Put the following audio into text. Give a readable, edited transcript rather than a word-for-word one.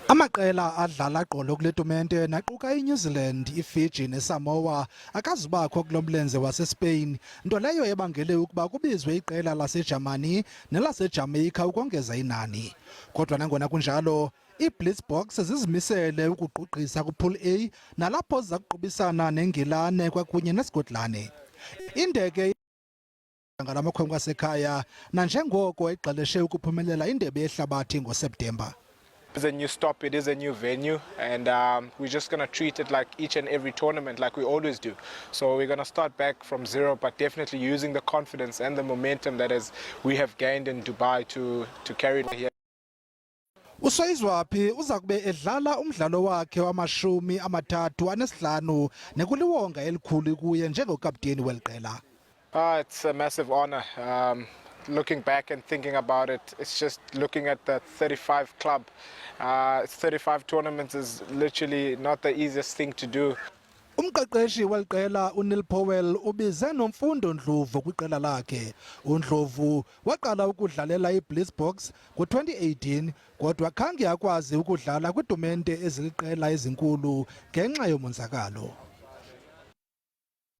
Amaqela adlala gqolo kuletumente naquka iNew Zealand, iFiji neSamoa akazubakho kulo mlenze waseSpain, nto leyo ebangele ukuba kubizwe iqela laseJamani nelaseJamaica ukongeza inani. Kodwa nangona kunjalo, iiBlitzboks zizimisele ukugqugqisa kuPool A nalapho ziza kuqubisana neNgilane kwakunye neSkotlane. Indeke ngalamakhwenkwe asekhaya nanjengoko egqaleshe ukuphumelela indebe yehlabathi ngoSeptemba. It's a new stop, it is a new venue, and we're just going to treat it like each and every tournament like we always do. So we're going to start back from zero, but definitely using the confidence and the momentum that we have gained in Dubai to carry it here. uSoyizwaphi uza kube edlala umdlalo wakhe wama-35 nekuliwonga elikhulu kuye njengokapteni weli qela. It's a massive honor. Looking back and thinking about it, it's just looking at the 35 club. 35 tournaments is literally not the easiest thing to do. Umqeqeshi weli qela uNeil Powell ubize noMfundo Ndlovu kwiqela lakhe. uNdlovu waqala ukudlalela iBlitzboks ngo-2018 kodwa khange akwazi ukudlala kwitumente eziliqela ezinkulu ngenxa yomonzakalo.